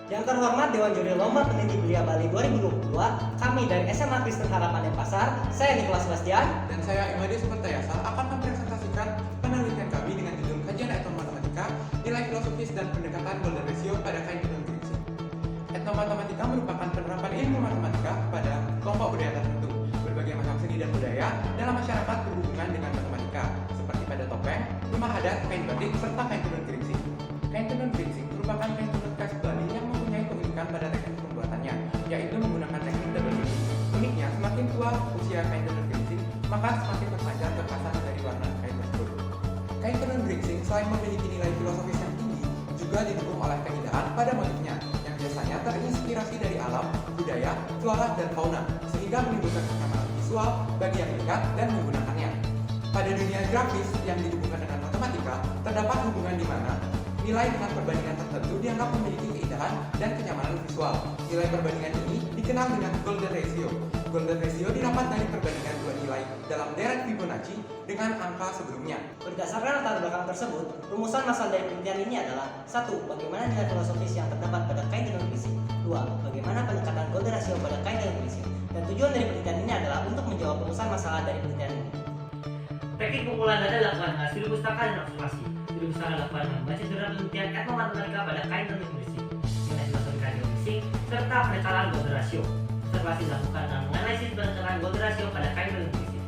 Yang terhormat Dewan Juri Lomba Peneliti Belia Bali 2022, kami dari SMA Kristen Harapan Denpasar, saya Nicholas Sebastian Dan saya Imadius Pertayasa akan mempresentasikan penelitian kami dengan judul Kajian Etnomatematika, Nilai Filosofis dan Pendekatan Golden Ratio pada Kain Tenun Geringsing. Etnomatematika merupakan penerapan ilmu matematika pada kelompok budaya tertentu. Berbagai macam seni dan budaya dalam masyarakat berhubungan dengan matematika, seperti pada topeng, rumah adat, kain batik, serta kain tenun geringsing. Kain tenun geringsing merupakan kain tenun khas Bali yang mempunyai keunikan pada teknik pembuatannya, yaitu menggunakan teknik double geringsing. Uniknya, semakin tua usia kain tenun geringsing, maka semakin terpanjang kekhasan dari warna kain tersebut. Kain tenun geringsing selain memiliki nilai filosofis yang tinggi, juga didukung oleh keindahan pada motifnya, yang biasanya terinspirasi dari alam, budaya, flora, dan fauna, sehingga menimbulkan kenyamanan visual bagi yang melihat dan menggunakannya. Pada dunia grafis yang dihubungkan dengan matematika, terdapat hubungan di mana nilai dengan perbandingan tertentu dianggap memiliki keindahan dan kenyamanan visual. Nilai perbandingan ini dikenal dengan golden ratio. Golden ratio didapat dari perbandingan dua nilai dalam deret Fibonacci dengan angka sebelumnya. Berdasarkan latar belakang tersebut, rumusan masalah dari penelitian ini adalah 1. Bagaimana nilai filosofis yang terdapat pada kain tenun geringsing. 2. Bagaimana pendekatan golden ratio pada kain tenun geringsing. Dan tujuan dari penelitian ini adalah untuk menjawab rumusan masalah dari penelitian ini. Teknik pengumpulan data dilakukan dengan studi pustaka dan observasi. Studi pustaka dilakukan dengan membaca jurnal penelitian etnomatematika pada kain tenun geringsing, nilai filosofi kain tenun geringsing, serta pendekatan golden ratio. Observasi dilakukan dengan menganalisis pendekatan golden ratio pada kain tenun geringsing.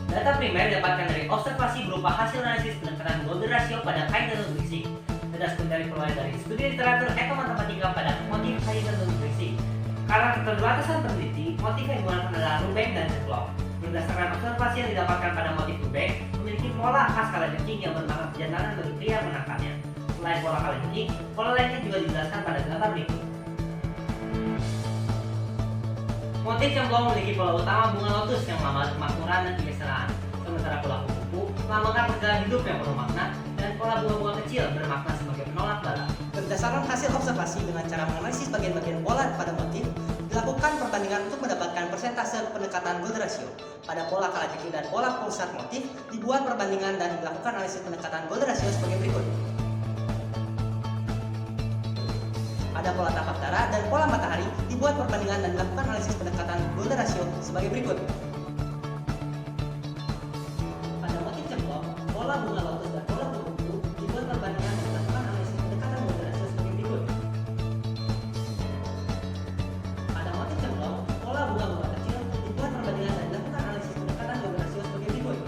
Data primer didapatkan dari observasi berupa hasil analisis pendekatan golden ratio pada kain tenun geringsing. Data sekunder diperoleh dari studi literatur etnomatematika pada motif kain tenun geringsing. Karena keterbatasan peneliti, motif yang digunakan adalah rubeng dan cemplong. Berdasarkan observasi yang didapatkan pada motif rubeng, memiliki pola khas kalajengking yang bermakna kejantanan bagi pria menangkapnya. Selain pola kalajengking, pola lainnya juga dijelaskan pada gambar berikut. Motif cemplong memiliki pola utama bunga lotus yang melambangkan kemakmuran dan kebiasaan, sementara pola kupu-kupu melambangkan perjalanan hidup yang penuh makna, dan pola bunga-bunga kecil bermakna sebagai penolak bala. Berdasarkan hasil observasi dengan cara menganalisis bagian-bagian pola pada motif, dilakukan perbandingan untuk mendapatkan persentase pendekatan golden ratio. Pada pola kalajengking dan pola pusat motif, dibuat perbandingan dan dilakukan analisis pendekatan golden ratio sebagai berikut. Pada pola tapak darah dan pola matahari, dibuat perbandingan dan dilakukan analisis pendekatan golden ratio sebagai berikut. Pada motif cemplong, pola bunga lotus dan pola kupu-kupu dibuat perbandingan dan dilakukan analisis pendekatan golden ratio sebagai berikut. Pada motif cemplong, pola bunga-bunga kecil dibuat perbandingan dan dilakukan analisis pendekatan golden ratio sebagai berikut.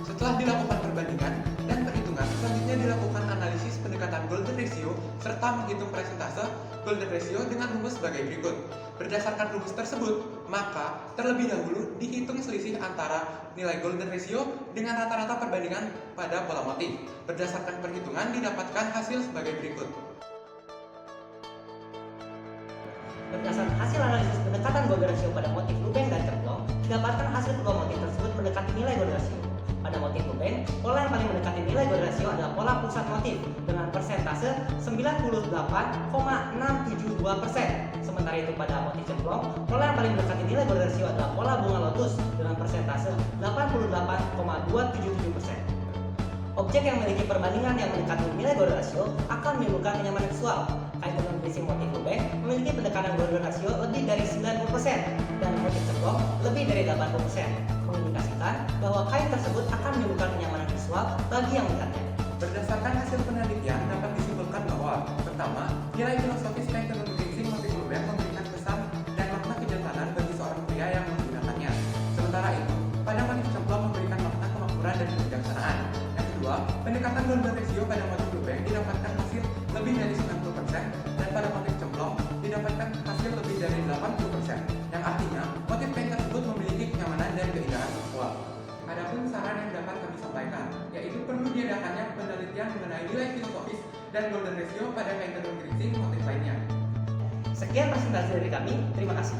Setelah dilakukan perbandingan dan perhitungan, selanjutnya dilakukan analisis pendekatan golden ratio serta menghitung persentase golden ratio dengan rumus sebagai berikut. Berdasarkan rumus tersebut, maka terlebih dahulu dihitung selisih antara nilai golden ratio dengan rata-rata perbandingan pada pola motif. Berdasarkan perhitungan didapatkan hasil sebagai berikut. Berdasarkan hasil analisis pendekatan golden ratio pada motif rubeng dan cemplong, didapatkan hasil kedua motif tersebut mendekati nilai golden ratio. Pada motif rubeng, pola yang paling mendekati nilai golden ratio adalah pola pusat motif dengan persentase 98,672%. Sementara itu pada motif cemplong, pola yang paling mendekati nilai golden ratio adalah pola bunga lotus dengan persentase 88,277%. Objek yang memiliki perbandingan yang mendekati nilai golden ratio akan menimbulkan kenyamanan visual. Kain tenun geringsing motif rubeng memiliki pendekatan golden ratio lebih dari 90% dan motif cemplong lebih dari 80%, mengindikasikan bahwa kain tersebut akan menimbulkan kenyamanan visual bagi yang melihatnya. Berdasarkan hasil penelitian dapat disimpulkan bahwa pertama, nilai filosofis kain tenun geringsing motif rubeng memberikan kesan dan makna kejantanan bagi seorang pria yang menggunakannya. Sementara itu, pada motif cemplong memberikan makna kemakmuran dan kebijaksanaan. Yang kedua, pendekatan golden ratio pada motif rubeng didapatkan hasil lebih dari 90% dan pada motif cemplong didapatkan hasil lebih dari 80%, yang artinya motif kain tersebut memiliki kenyamanan dan keindahan visual. Adapun saran yang dapat kami sampaikan, yaitu perlu diadakannya penelitian mengenai nilai filosofis dan golden ratio pada kain tenun geringsing motif lainnya. Sekian presentasi dari kami, terima kasih.